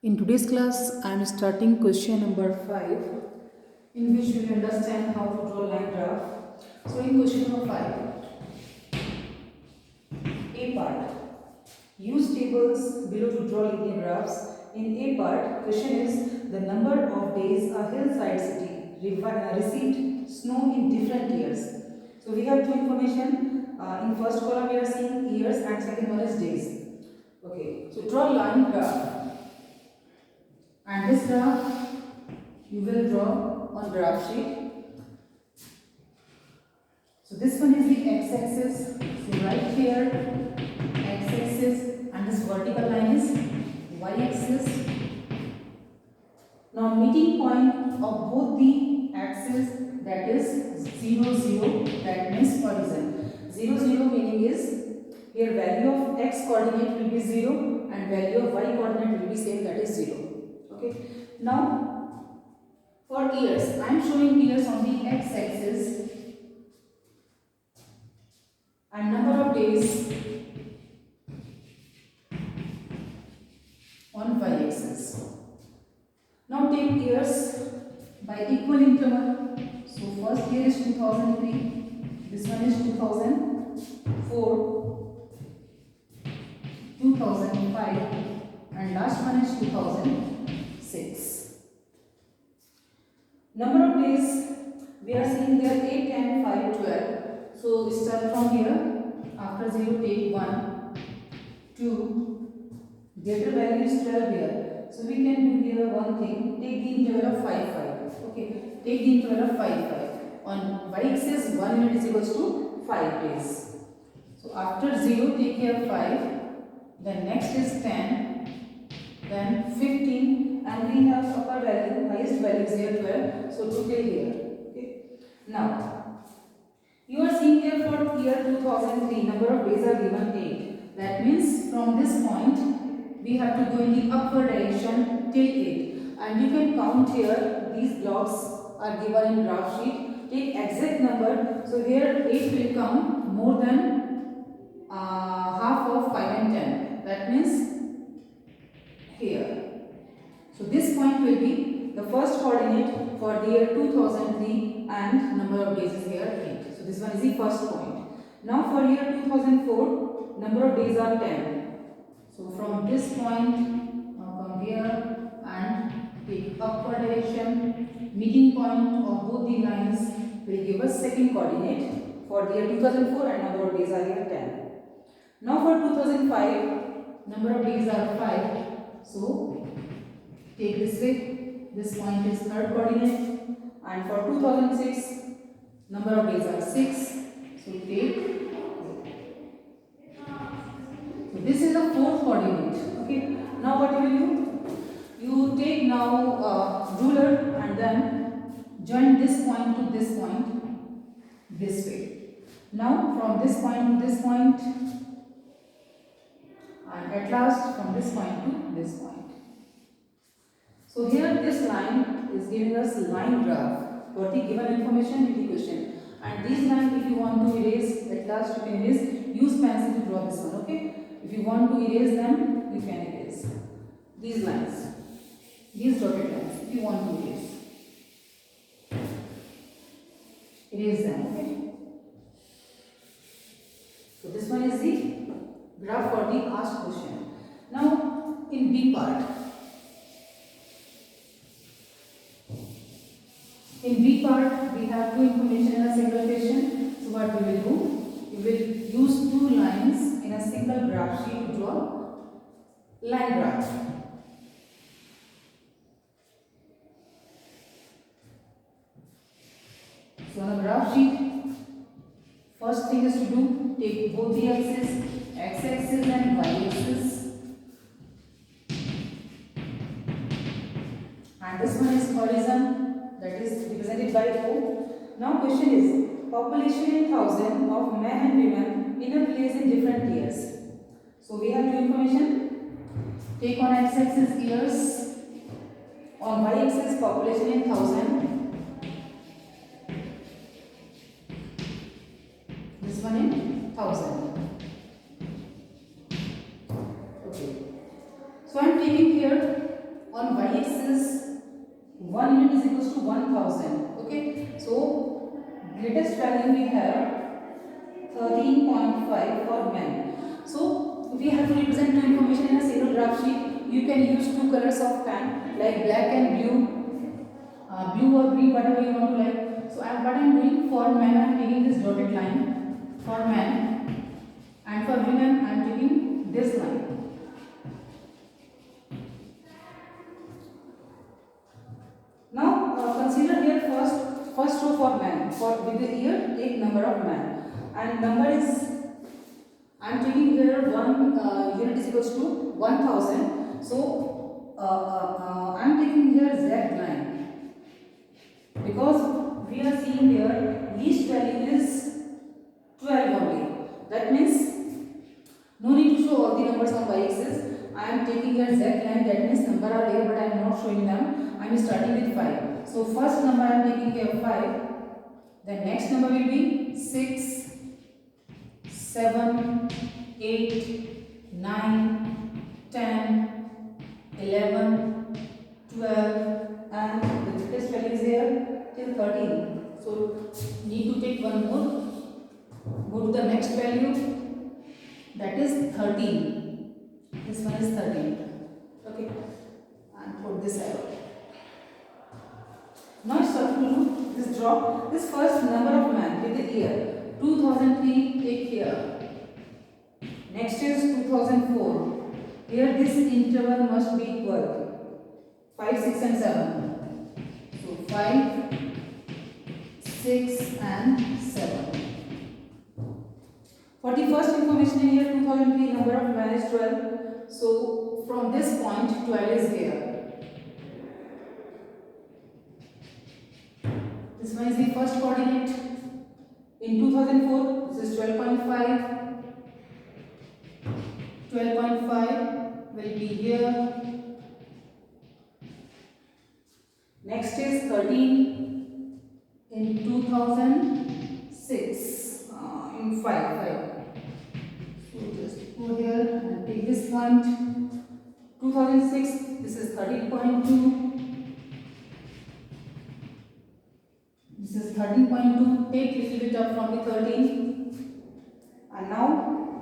In today's class, I am starting question number 5, in which we will understand how to draw line graph. So, in question number 5, A part, use tables below to draw linear graphs. In A part, question is the number of days a hillside city received snow in different years. So, we have two information. In first column, we are seeing years, and second one is days. Okay, so draw line graph. And this graph you will draw on graph sheet. So this one is the x-axis. So right here x-axis, and this vertical line is y-axis. Now meeting point of both the axes, that is 0, 0, that means horizon. 0, 0 meaning is here value of x coordinate will be 0 and value of y coordinate will be same, that is 0. Okay. Now for years, I am showing years on the x-axis and number of days on y-axis. Now take years by equal interval. So first year is 2003, this one is 2004, 2005, and last one is 2006. Number of days, we are seeing there 8, 10, 5, 12. So start from here. After 0, take 1, 2. Greater value is 12 here. So we can do here one thing. Take the interval of 5, 5. Okay. Take the interval of 5, 5. On y-axis, 1 unit is equals to 5 days. So after 0, take here 5. Then next is 10. Then 15. And we have upper value, highest value is here 12. So to till here. Okay. Now, you are seeing here for year 2003, number of days are given 8. That means from this point, we have to go in the upward direction till 8. And you can count here, these blocks are given in graph sheet. Take exact number. So here 8 will come more than half of 5 and 10. That means here. So this point will be the first coordinate for the year 2003 and number of days is here 8. So this one is the first point. Now for year 2004, number of days are 10. So from this point, now come here and take upward direction. Meeting point of both the lines will give us second coordinate for the year 2004 and number of days are here 10. Now for 2005, number of days are 5. So take this way, this point is third coordinate, and for 2006, number of days are 6. So take, so this is the fourth coordinate. Okay. Now what you will do? You take now ruler and then join this point to this point this way. Now from this point to this point, and at last from this point to this point. So here this line is giving us line graph for the given information in the question. And these lines, if you want to erase, at last you can erase, use pencil to draw this one, okay? If you want to erase them, you can erase these lines, these dotted lines, if you want to erase. Erase them, okay? So this one is the graph for the asked question. Now in B part. In B part, we have two information in a single question. So what we will do? We will use two lines in a single graph sheet to draw line graph. So on a graph sheet, first thing is to do, take both the axes, x-axis and y-axis. And this one is horizon, that is represented by O. Now question is, population in thousand of men and women in a village in different years. So we have two information. Take on x-axis years, on y-axis population in thousand. This one in thousand. Okay. So I am taking here on y-axis 1 unit is equals to 1000. Okay, so greatest value we have 13.5 for men. So we have to represent two information in a single graph sheet. You can use two colors of pen like black and blue, blue or green, whatever you want to like. So what I am doing for men, I am taking this dotted line for men, and for women I am taking this line. Now consider here first row for man. For with the year take number of man, and number is I am taking here one unit is equals to 1000. So I am taking here Z line because we are seeing here least value is 12 only. That means no need to show all the numbers on y-axis. I am taking here Z line, that means number are here but I am not showing them. I am starting with 5. So first number I am taking here 5. Then next number will be 6, 7, 8, 9, 10, 11, 12, and the greatest value is here till 13. So need to take one more. Go to the next value, that is 13. This one is 13. Okay, and put this arrow. Now it's time to do this draw. This first number of man with the year 2003. Take here. Next is 2004. Here this interval must be equal 5, 6, and 7. So 5, 6, and 7. For the first information in here 2003, number of man is 12. So from this point 12 is here. This one is the first coordinate. In 2004, this is 12.5. 12.5 will be here. Next is 13 in 2006. In 5. So just go here and take this point. 2006, this is 13.2. This is 13.2. Take little bit up from the 13. And now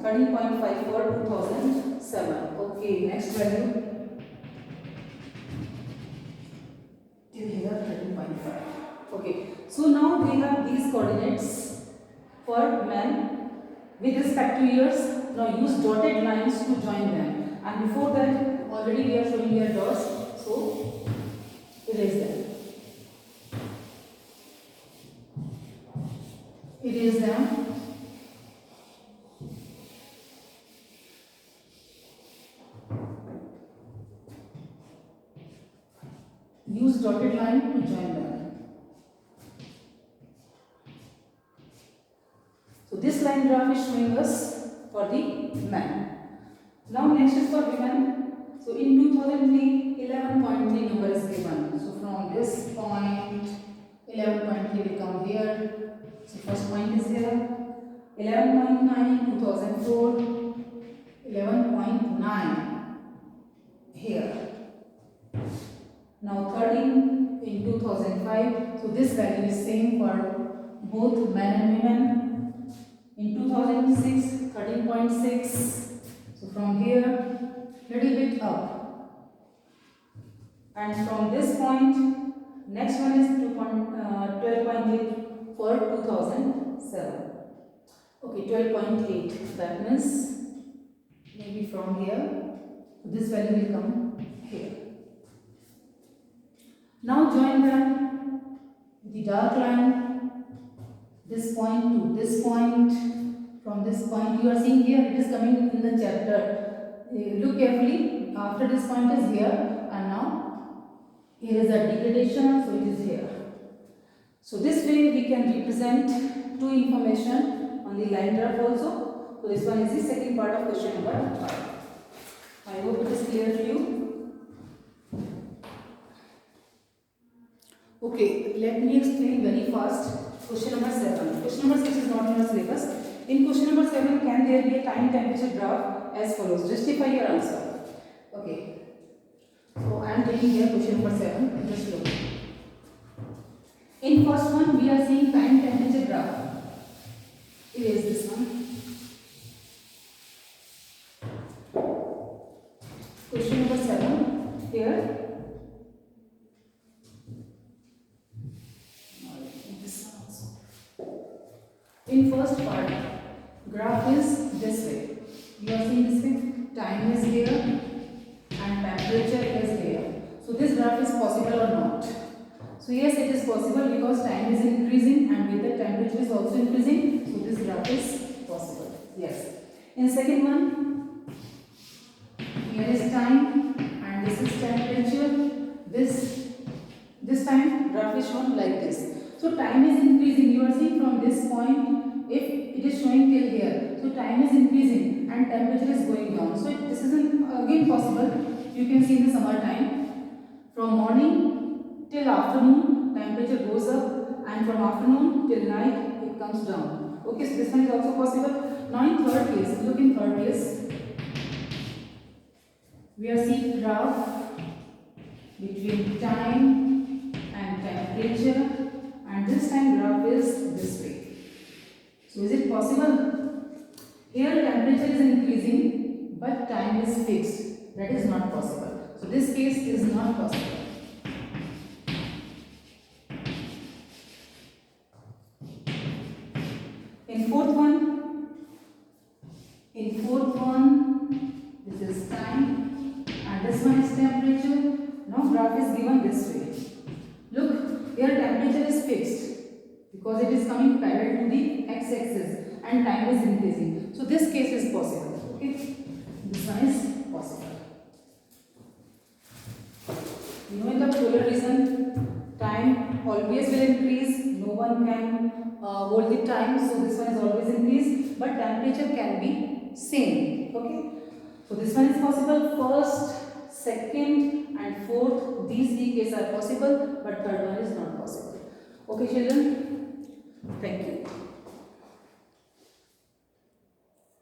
13.5 for 2007. Okay, next value. Till here 13.5. Okay, so now we have these coordinates for men with respect to years. Now use dotted lines to join them. And before that, already we are showing here dots. So erase them. Erase them. Use dotted line to join them. So this line graph is showing us for the men. Now next is for women. So in 2003, 11.3 number is given. So from this point, 11.3 will come here. So first point is here. 11.9 in 2004. 11.9 here. Now 13 in 2005. So this value is same for both men and women. In 2006, 13.6. So from here, little bit up. And from this point, next one is 12.8 for 2007. Okay, 12.8. That means maybe from here, this value will come here. Now join them with the dark line, this point to this point. From this point, you are seeing here it is coming in the chapter. Look carefully. After this point is here, and now here is a degradation, so it is here. So this way we can represent two information on the line graph also. So this one is the second part of question number 5. I hope it is clear to you. Okay, let me explain very fast question number 7. Question number 6 is not in your syllabus. In question number 7, can there be a time temperature graph as follows? Justify your answer. Okay. So I am taking in here, question number 7. Just look. In first one, we are seeing time temperature graph. Erase this one. Question number 7. Here. This one also. In first part, graph is this way. You are seeing this way. Time is here and temperature is here. So this graph is possible or not? So yes, it is possible because time is increasing and with the temperature is also increasing. So this graph is possible. Yes. In second one, here is time and this is temperature. This time graph is shown like this. So time is increasing. You are seeing from this point, if it is showing till here, so time is increasing and temperature is going down. So this is again possible. You can see in the summer time, from morning till afternoon, temperature goes up, and from afternoon till night, it comes down. Okay, so this one is also possible. Now in third case, look in third case, we are seeing graph between time and temperature, and this time graph is this way. So is it possible? Here temperature is increasing but time is fixed. That is not possible. So this case is not possible. In fourth one, this is time and this one is temperature. Now graph is given this way. Look, here temperature is fixed because it is coming parallel to the x-axis and time is increasing. So this case is possible. Okay, this one is possible. You know, in the polar region, time always will increase. No one can hold the time, so this one is always increased. But temperature can be same. Okay, so this one is possible. First, second, and fourth, these three cases are possible, but third one is not possible. Okay, children.